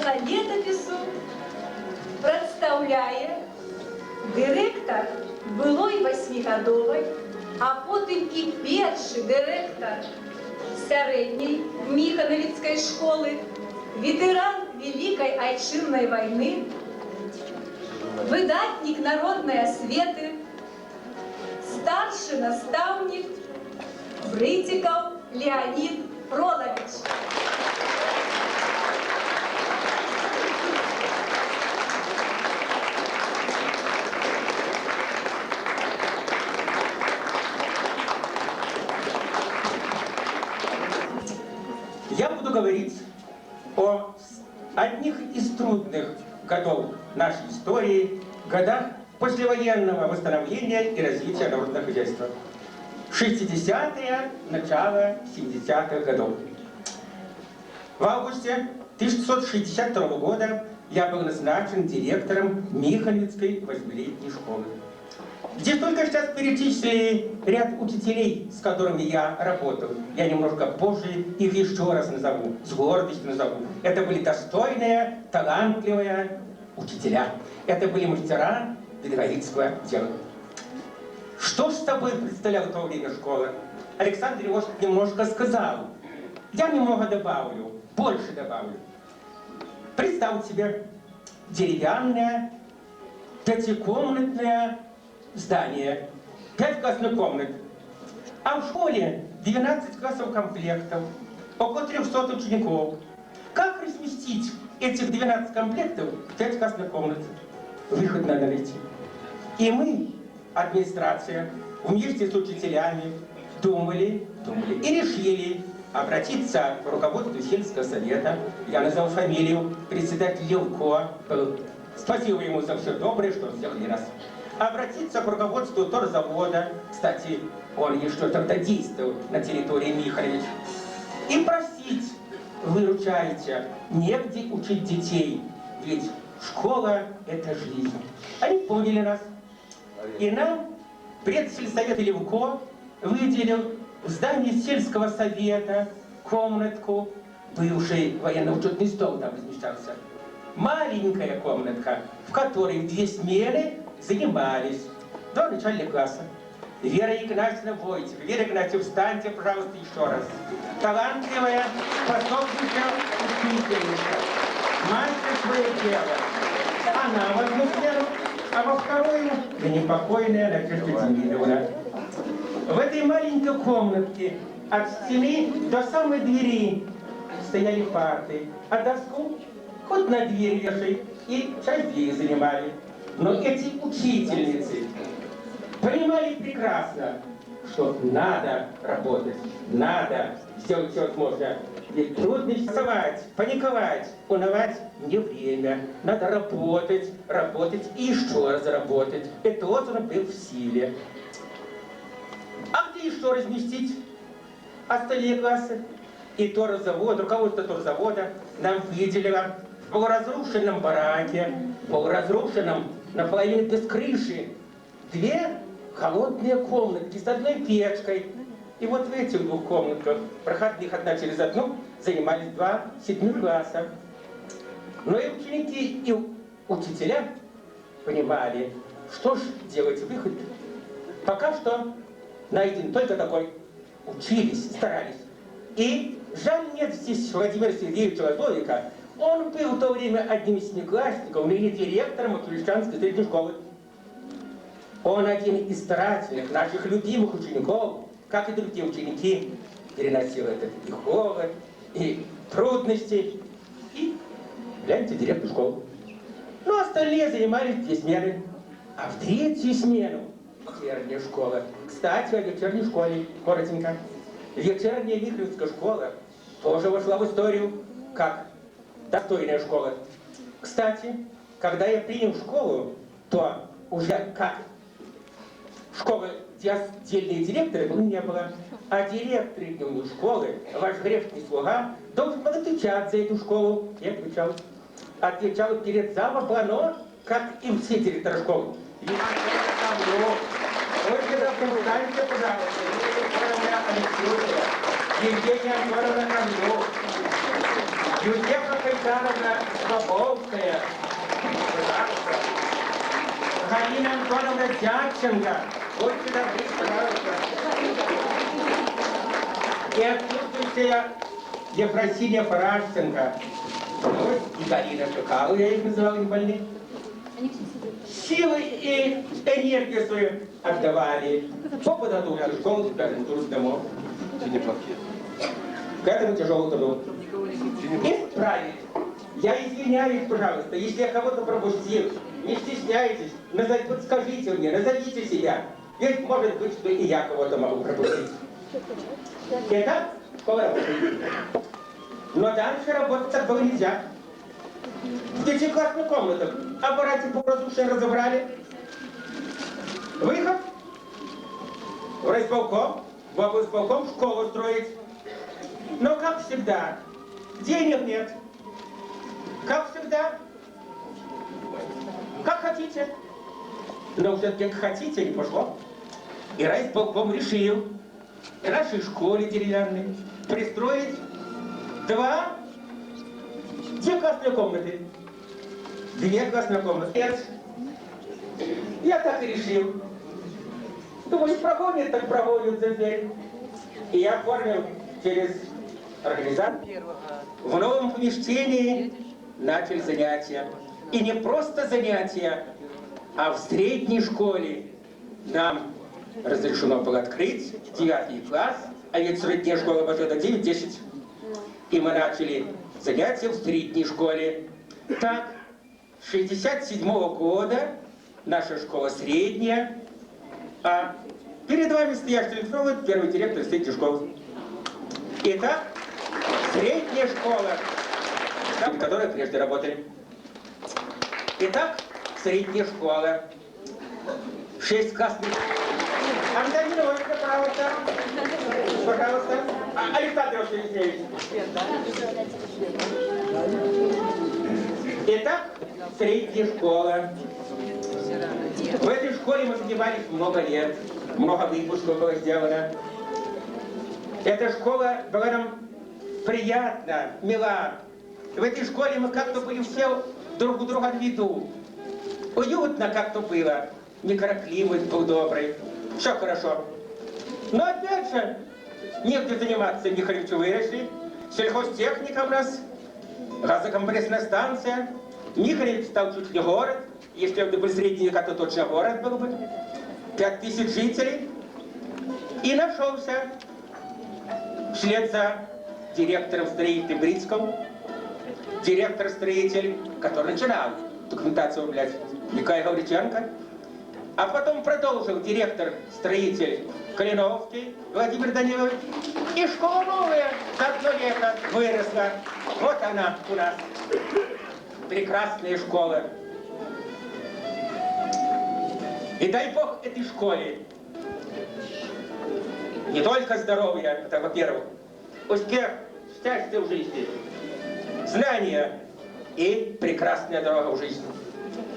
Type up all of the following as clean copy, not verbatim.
гэтага летапісу прадстаўляе дырэктар былой 8гадовай, а потым і першы дырэктар сярэдняй Міханавіцкай школы, ветэран Великай Айчыннай вайны, выдатнік народнай асветы, старшы настаўнік Брыцікаў Леонид Родович. Я буду говорить о одних из трудных годов нашей истории, годах послевоенного восстановления и развития народного хозяйства. 60-е, начало 70-х годов. В августе 1662 года я был назначен директором Миханевицкой 8-летней школы, где только сейчас перечислили ряд учителей, с которыми я работал. Я немножко позже их еще раз назову, с гордостью назову. Это были достойные, талантливые учителя. Это были мастера педагогического дела. Что ж с тобой представляла в то время школа? Александр Иванович немножко сказал. Я немного добавлю, больше добавлю. Представьте себе деревянное, пятикомнатное здание, 5 классных комнат. А в школе 12 классов комплектов, около 300 учеников. Как разместить этих 12 комплектов в 5 классных комнат? Выход надо найти. И мы, администрация, вместе с учителями думали и решили обратиться к руководству сельского совета. Я назвал фамилию, председатель Левко. Спасибо ему за все доброе, что он сделал для нас. Обратиться к руководству торзавода, кстати, он еще тогда действовал на территории Михалевич, и просить: выручайте, негде учить детей, ведь школа — это жизнь. Они поняли нас, и нам предсельсовет Левко выделил в здании сельского совета комнатку, бывший военно-учетный стол там размещался. Маленькая комнатка, в которой в 2 смены занимались до начального класса. Вера Игнатьевна Войтик. Вера Игнатьевна, встаньте, пожалуйста, еще раз. Талантливая, способная учительница. Мастер свое дело. Она в одну смену, а во вторую — непокойная Надежда Демидовна. В этой маленькой комнатке от стены до самой двери стояли парты, а доску хоть на дверь вешай, и часть двери занимали. Но эти учительницы понимали прекрасно, что надо работать, надо сделать все возможное. Ведь трудно рисовать, паниковать, унывать не время. Надо работать, работать и еще раз работать. Это вот он был в силе. А где еще разместить остальные классы? И торзавод, руководство торзавода нам выделило в полуразрушенном бараке, полуразрушенном, наполовину без крыши, 2 холодные комнатки с одной печкой. И вот в этих 2 комнатках, проходных одна через одну, занимались 2 7 класса. Но и ученики, и учителя понимали, что ж делать выход. Пока что найден только такой. Учились, старались. И жаль, нет здесь Владимира Сергеевича Лазовика. Он был в то время одним из семиклассников, ныне директором Акуличанской средней школы. Он один из старательных, наших любимых учеников, как и другие ученики, переносил этот и холод, и трудности. И, гляньте, директор школы. Ну, остальные занимались 2 смены. А в 3-ю смену вечерняя школа. Кстати, о вечерней школе, коротенько. Вечерняя Михалевская школа тоже вошла в историю как достойная школа. Кстати, когда я принял школу, то уже как школа, где отдельные директоры не было, а директор дневной школы, ваш грешный слуга, должен был отвечать за эту школу. Я отвечал. Отвечал перед залом Плано, как и все директоры школы. Встаньте, пожалуйста, Евгения Антоновна Камло. Юзефа Кайсановна Слобовская, пожалуйста. Галина Антоновна Дядченко, будьте добры, пожалуйста. И отсутствующая Ефросинья Парашченко. Вот и Галина Шукалова, я их называл, не больных. Силы и энергию свою отдавали по подготовке школы, трудных домов. К этому тяжелому труду. Исправить. Я извиняюсь, пожалуйста, если я кого-то пропустил, не стесняйтесь, вот скажите мне, назовите себя. Ведь может быть, что и я кого-то могу пропустить. Итак, школа работает. Но дальше работать так было нельзя. В 9-классных комнатах аппарате по воздухе разобрали. Выход в райисполком, в облсполком школу строить. Но как всегда, денег нет. Как всегда, как хотите. Но все-таки как хотите, не пошло. И райисполком решил нашей школе деревянной пристроить 2 классные комнаты. 2 классные комнаты. Нет. Я так и решил. Думаю, прогонят, так прогонят за дверь. И я оформил через организацию. В новом помещении начали занятия. И не просто занятия, а в средней школе нам разрешено было открыть 9 класс, а ведь средняя школа пошла до 9-10. И мы начали занятия в средней школе. Так, с 67-го года наша школа средняя, а перед вами стоящий Александр, первый директор средней школы. Итак, средняя школа, там, в которой прежде работали. Итак, средняя школа. 6 классных. Антонина Ольга, пожалуйста. Пожалуйста. Александр Васильевич. Итак, средняя школа. В этой школе мы занимались много лет. Много выпусков было сделано. Эта школа была нам приятна, мила. В этой школе мы как-то были все друг у друга на виду. Уютно как-то было. Неторопливость был добрый. Все хорошо. Но опять же, негде заниматься. Михалевичу выросли. Сельхозтехника у нас. Газокомпрессная станция. Михалевич стал чуть ли город. Если бы был средний века, то точно город был бы. 5000 жителей. И нашелся вслед за директором строителя Брицком, директор-строитель, который начинал документацию оформлять, Николай Гавриченко, а потом продолжил директор-строитель Калиновский Владимир Данилович. И школа новая за одно лето выросла. Вот она у нас, прекрасная школа. И дай Бог этой школе не только здоровье, это во-первых, успех, счастье в жизни, знания и прекрасная дорога в жизни.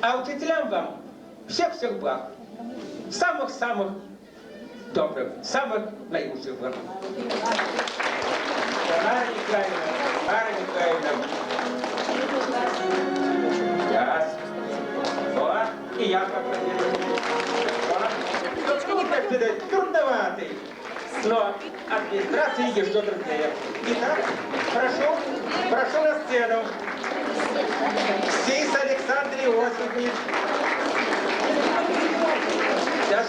А учителям вам всех-всех благ, самых-самых добрых, самых наилучших благ. Тамара Николаевна, Ясно. Вот, и я поаплодирую. Трудноватый, но администрация еще труднее. Итак, прошу на сцену. Сис Александр Иосифович.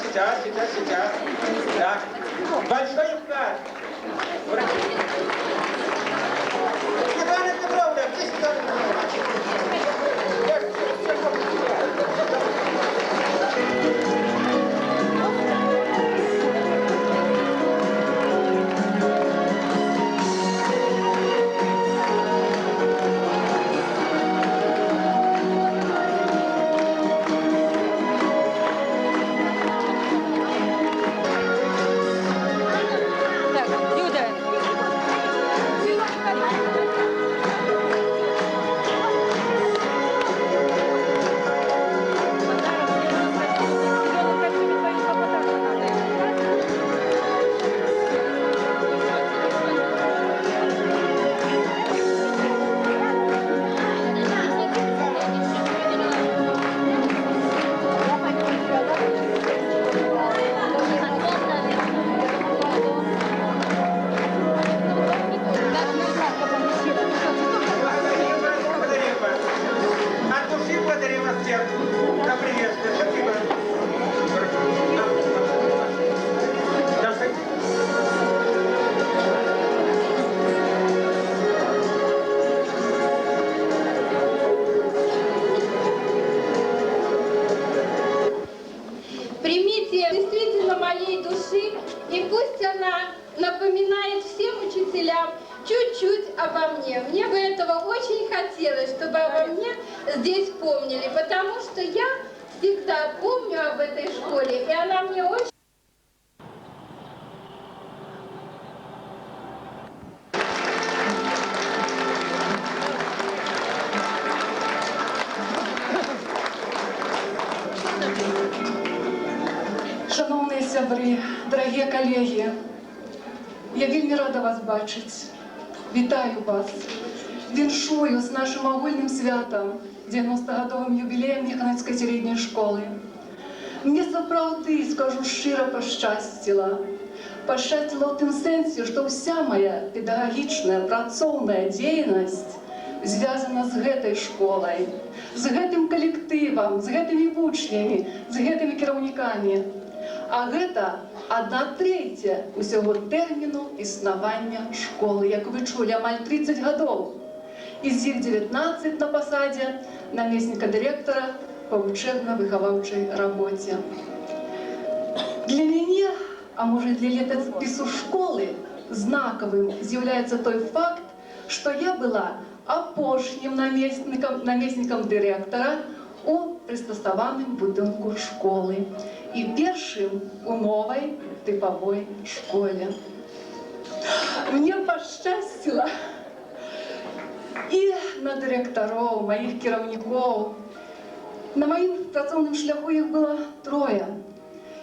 Сейчас. Да. Большой вклад. Светлана Петровна, где Светлана обо мне. Мне бы этого очень хотелось, чтобы обо мне здесь помнили, потому что я всегда помню об этой школе, и она мне очень... Шановні сябри, дорогі колеги, я вельми рада вас бачити. Вітаю вас. Віншую з нашим агульним святом, 90-годовим юбілеєм Міханецької середньої школи. Мне сапраўды, скажу шчыра, пашчасціла. Пашчасціла ў тым сэнсе, што ўся моя педагагічная, працоўная дзейнасць звязана з гэтай школай, з гэтым калектывам, з гэтымі вучнямі, з гэтымі кіраўнікамі. А гэта 1/3 усяго тэрміну існавання школы. Як вы чулі, амаль 30 гадоў. З іх 19 на пасадзе намесніка дырэктара па вучэбна-выхаваўчай рабоце. Для мяне, а можа для летапісу школы, знакавым з'яўляецца той факт, што я была апошнім намеснікам дырэктара у прыстасаваным будынку школы і першым у новай тыпавой школе. Мне пашчасціла і на дырэктароў, маіх кіраўнікоў. На маім працоўным шляху іх было 3.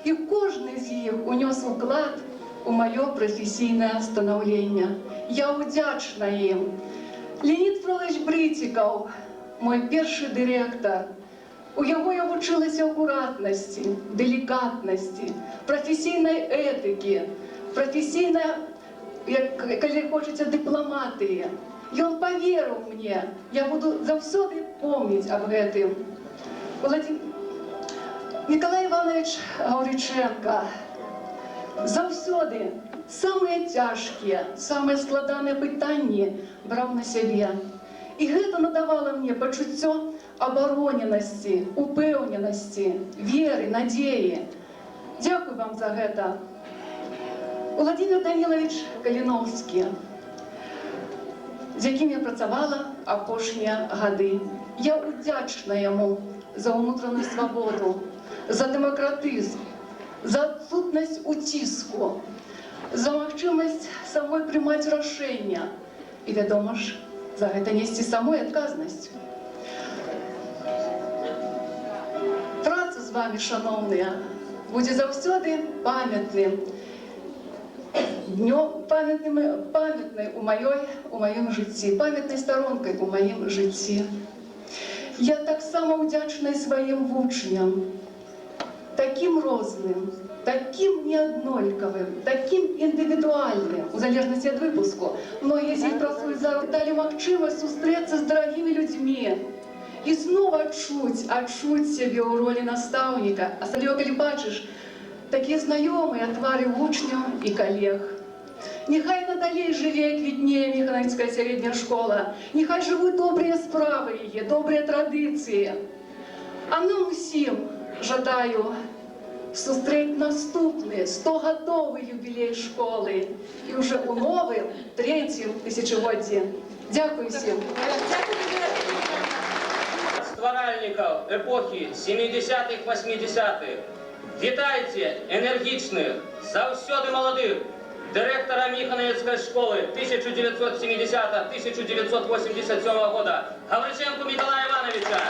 І кожны з іх унёс уклад у маё прафесійнае станаўленне. Я ўдзячна ім. Леонід Фролович Брыцікаў, мой першы дырэктар. У яго я вучылася акуратнасці, делікатнасці, прафесійнай этыкі, прафесійнай, калі хочаце, дыпламатыі. Ён паверыў мне, я буду заўсёды помніць аб гэтым. Николай Иванович Гавриченко заўсёды самыя цяжкія, самыя складаныя пытанні браў на сябе. І гэта надавала мне пачуццё абароненасці, упэўненасці, веры, надзеі. Дзякуй вам за гэта. Владимир Данилович Калиновский, з якім я працавала апошнія гады. Я ўдзячна яму за ўнутраную свабоду, за дэмакратызм, за адсутнасць уціску, за магчымасць самой прымаць рашэння і, вядома ж, за гэта несці самой адказнасць. Праца з вами, шановныя, будзе заўсёды памятным, памятнай у маім жыцці, памятнай старонкай у маім жыцці. Я таксама ўдзячна сваім вучням, такім розным, такім неаднолькавым, такім індывідуальным, у залежнасці ад выпуску. Многія з іх працуюць зараз, далі магчымасць сустрэцца з дарагімі людзьмі і зноў адчуць сябе ў ролі настаўніка, асабліва калі бачыш такія знаёмыя твары вучняў і калег. Нехай надалей жыве і квітнее Міханецкая сярэдняя школа, нехай жывуць добрыя справы яе, добрыя традыцыі. А нам усім жадаю сустрэць наступны 100-гадовы юбілей школы і ўжо ў новым 3-м тысячагоддзі. Дзякуй усім. Стваральнікаў эпохі 70-х, 80-х. Вітайце энергічных, заўсёды маладых дырэктара Міханецкай школы 1970-1987 года Гавриченко Миколая Ивановича.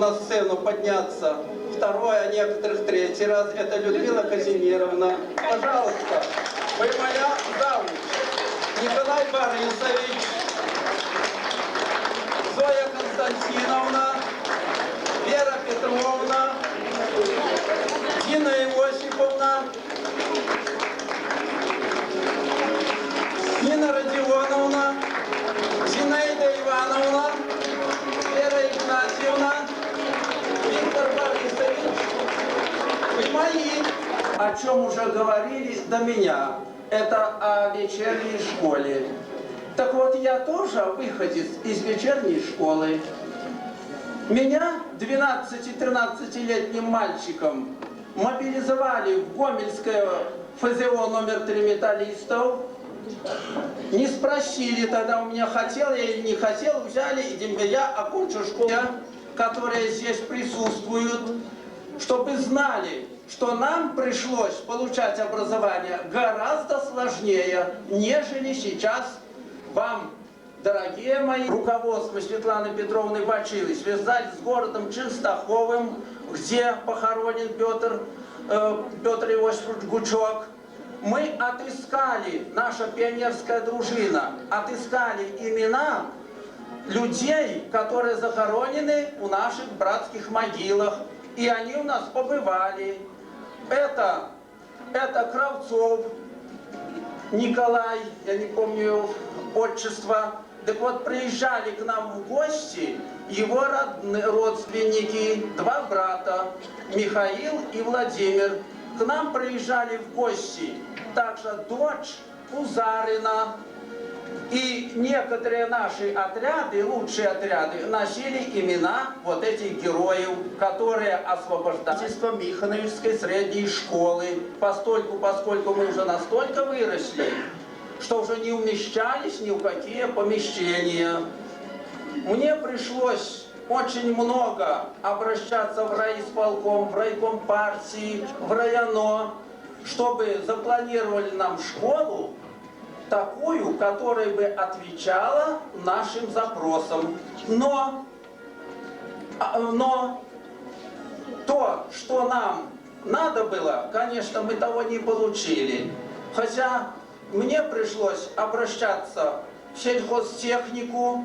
на сцену подняться второй, а некоторых третий раз. Это Людмила Казимировна. Пожалуйста, вы моя завуч. Николай Борисович, Зоя Константиновна, Вера Петровна, Дина Иосифовна, Нина Родионовна, Зинаида Ивановна, Вера Игнатьевна, Виктор Борисович, вы мои. О чем уже говорили до меня, это о вечерней школе. Так вот, я тоже выходец из вечерней школы. Меня, 12-13-летним мальчиком, мобилизовали в Гомельское ФЗО номер 3 металлистов. Не спросили тогда у меня, хотел я или не хотел, взяли, и я окончил школу, которые здесь присутствуют, чтобы знали, что нам пришлось получать образование гораздо сложнее, нежели сейчас вам, дорогие мои, руководство Светланы Петровны Бачилы, связать с городом Ченстаховым, где похоронен Петр Иосифович Гучок. Мы отыскали, наша пионерская дружина, отыскали имена людей, которые захоронены у наших братских могилах. И они у нас побывали. Это Кравцов Николай, я не помню отчество. Так вот, приезжали к нам в гости его родственники, два брата, Михаил и Владимир. К нам приезжали в гости также дочь Пузарина. И некоторые наши отряды, лучшие отряды, носили имена вот этих героев, которые освобождательство Михановской средней школы. Поскольку мы уже настолько выросли, что уже не умещались ни в какие помещения. Мне пришлось очень много обращаться в райисполком, в райком партии, в районо, чтобы запланировали нам школу такую, которая бы отвечала нашим запросам. Но то, что нам надо было, конечно, мы того не получили. Хотя мне пришлось обращаться в сельхозтехнику,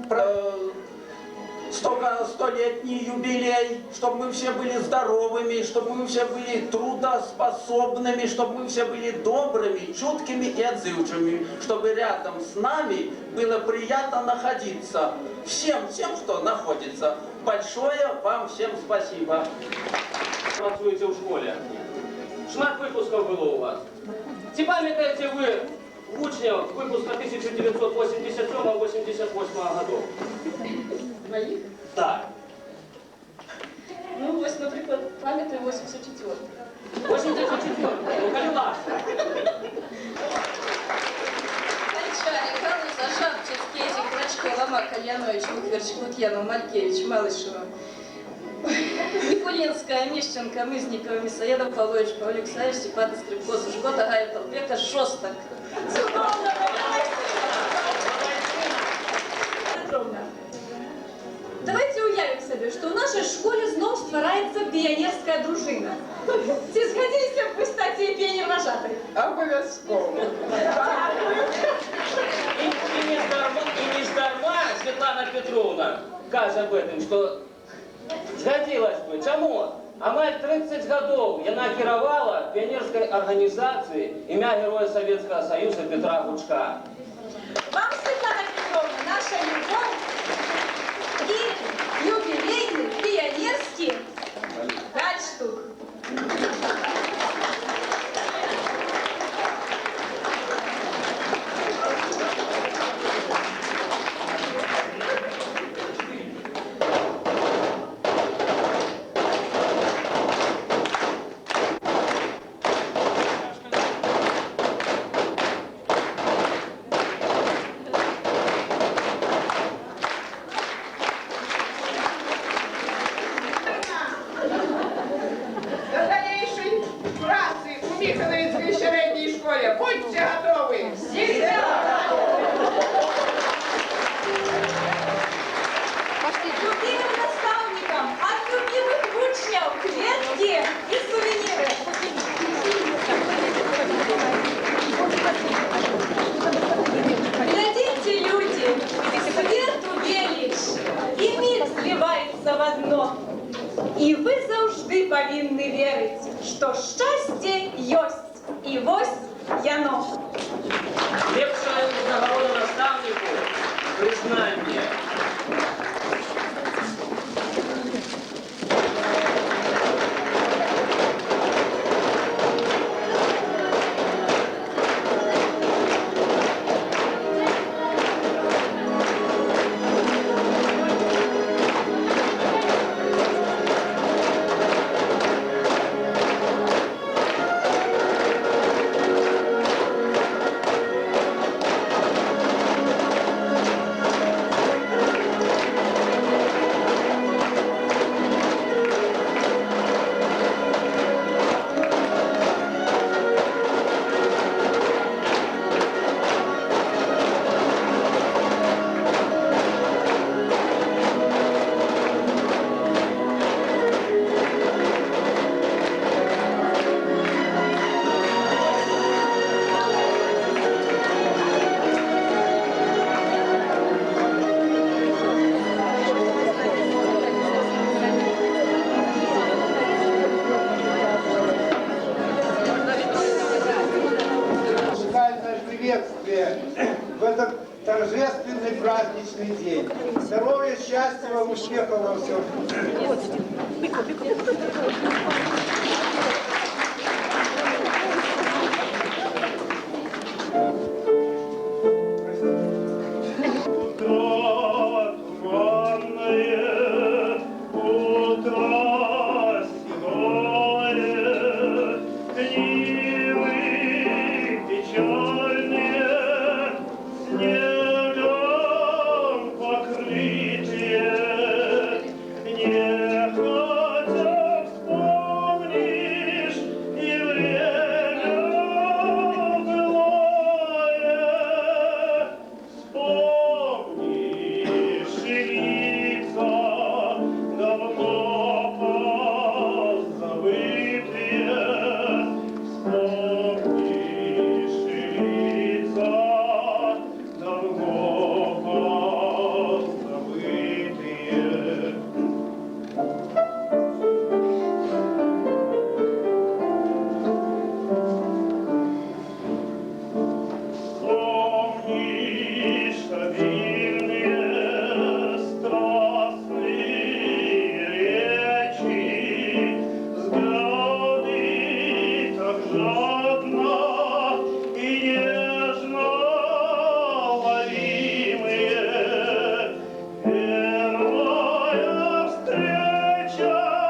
столетний юбилей, чтобы мы все были здоровыми, чтобы мы все были трудоспособными, чтобы мы все были добрыми, чуткими и отзывчивыми, чтобы рядом с нами было приятно находиться. Всем тем, кто находится. Большое вам всем спасибо. Працуете в школе. Шмат выпусков было у вас. Ці пам'ятаєте ви учнів випуска 1987-88 годов? Моих? Так. Ну, ось, наприклад, пам'ятаю 84. 84. Ну, коли ласка. Гончарик, Галуза, Жабчик, Кезик, Клочко, Ломак, Кальянович, Мухверчик, Лукьянов, Малькевич, Малышева, Никулинская, Мищенко, Мызникова, Мясоедов, Павлович, Павлюк, Савич, Степан, Стрибко, Сушко, Тагаев, Толбека, Шостак. Давайте уявим себе, что в нашей школе знов стварається піонерська дружина. Ці згодилися б ви стати піонер-вожатою? Обов'язково. И не здарма Светлана Петровна каже об этом, что сгодилась бы. Чему? Амаль 30 годов яна кіравала пионерской организации ім'я Героя Советского Союза Петра Гучка. Вам, Светлана Петровна, наша любовь и юбилейный пионерский гальштук. І ви завжди повинні вірити, що щастя єсть, і ось яно. Лепшая нагорода наставнику – признание. Приветствие в этот торжественный праздничный день. Здоровья, счастья вам, успехов во всем. Первая встреча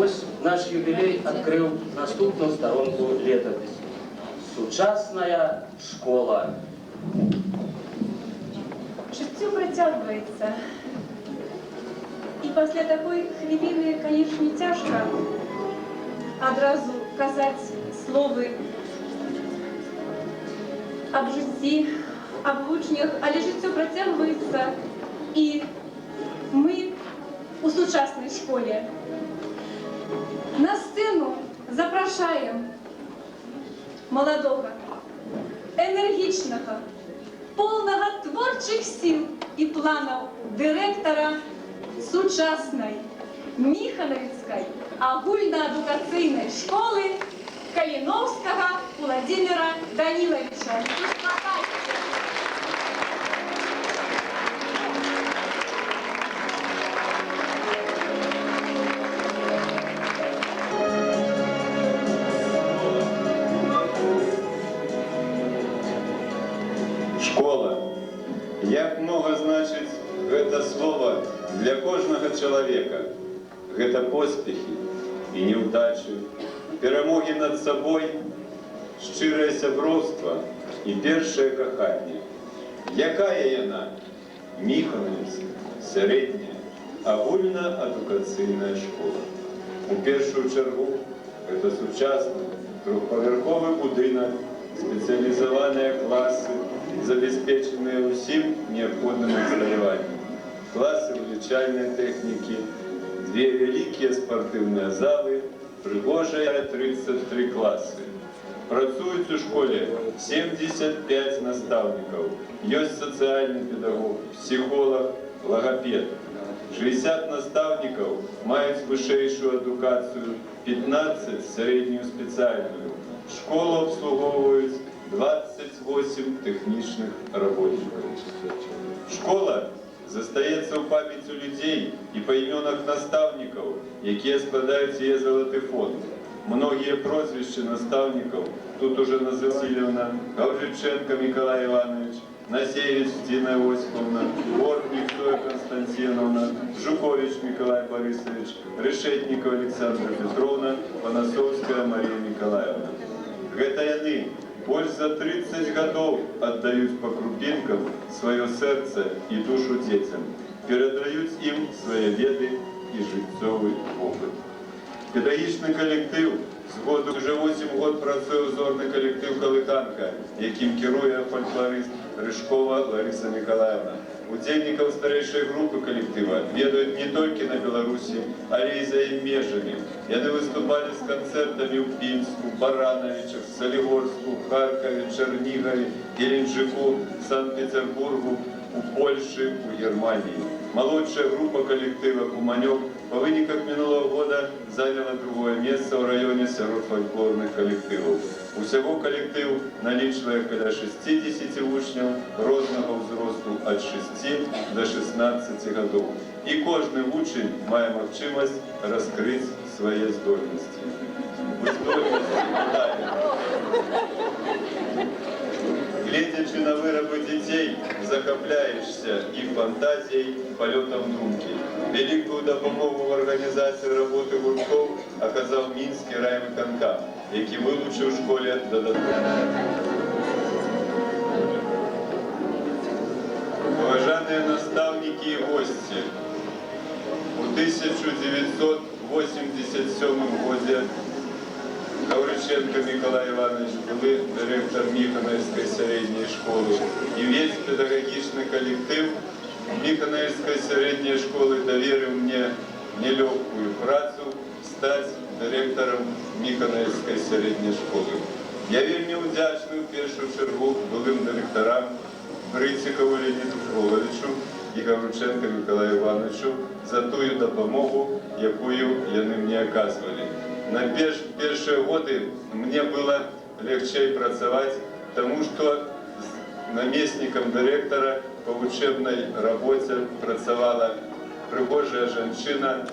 Ось наш юбілей відкрив наступну сторонку літописі. Сучасна школа. Життя протягується. І після такої хвилини, звісно, тяжко одразу казати слови об житті, об учнях, але життя протягується. І ми у сучасній школі. На сцену запрошуємо молодого, енергічного, повного творчих сил і планів директора сучасної Міхановицької агульно-едукаційної школи Каліновського Владимира Даниловича. Школа. Як много значить гэта слово для кожнага чалавека. Гэта поспехи і неудачи, перамоги над сабой, шчырае сяброўства і першае каханне. Якая яна? Міхановіцкая, сярэдняя, агульна-адукацыйная школа. У першую чаргу гэта сучасны трохпавярховы будынак, спецыялізаваныя класы, забеспеченные усім необходным абсталяваннем. Классы вылічальной техники, две великие спортивные залы, пригожие 33 классы. Працуюць у школе 75 наставников, есть социальный педагог, психолог, логопед. 60 наставников маюць вышэйшую адукацыю, 15 среднюю специальную. Школу обслуговывают 28 техничных работников. Школа застаецца ў памяці людзей і па імёнах настаўнікаў, якія складаюць яе залаты фонд. Многие прозвища наставников тут уже называли: Гаврюченко Миколай Иванович, Насевич Дина Осиповна, Бортник Зоя Константиновна, Жукович Николай Борисович, Решетников Александра Петровна, Панасовская Мария Николаевна. Гэта яны больш за 30 гадоў аддаюць па крупінкам сваё сэрца і душу дзецям, перадаюць ім свае веды і жыццёвы опыт. Педагагічны калектыў з году уже 8 год працуе узорны калектыў «Калыханка», якім кіруе фальклорыст Рыжкова Лариса Николаевна. Удзельнікаў старэйшай групы калектыва ведаюць не толькі на Беларусі, але і за ім межамі. Яны выступалі з канцэртамі ў Пінску, Барановичах, Салігорску, Харкове, Чарнігаве, Геленджику, Санкт-Петербургу, у Польшы, у Германии. Молодшая группа коллектива «Куманёк» по выниках минулого года заняла другое место в районе сярод фольклорных коллективов. Усяго коллектив налічвае каля 60 учняў рознага ўзросту ад 6 до 16 гадоў. І кожны вучень мае магчымасць раскрыць свае здольнасці. Гледзячы на вырабы дзяцей, захапляешься іх фантазіяй, палётам думкі. Вялікую дапамогу ў арганізацыі работы гурткоў аказаў мінскі райвыканкам, які вылучыў у школе дадатково. Уважаныя настаўнікі і госці, у 1987 годзе Гавриченко Миколай Иванович, был директор Михановской средней школы. И весь педагогичный коллектив Михановской средней школы доверил мне нелегкую працу стать директором Михановской середньої школи. Я вельми вдячний в першу чергу былим директорам Грицикову Леониду Фроловичу і Гавриченко Миколаю Івановичу за ту допомогу, яку вони мені оказували. На перші роки мені було легче працювати, тому що наместником директора по учебной работе працювала пригожая женщина,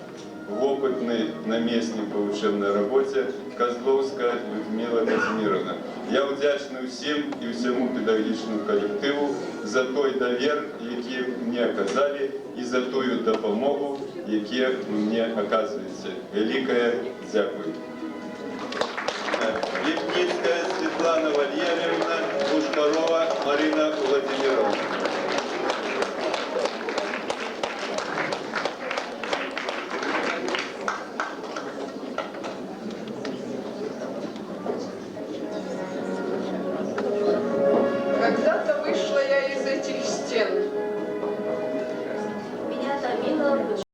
опытный наместник по учебной работе Козловська Людмила Казимировна. Я вдячний всім і всьому педагогічному колективу за той довір, який мені оказали, і за ту допомогу, яку мені оказується. Велике дякую. Липницкая Светлана Валерьевна, Пушкарова Марина Владимировна.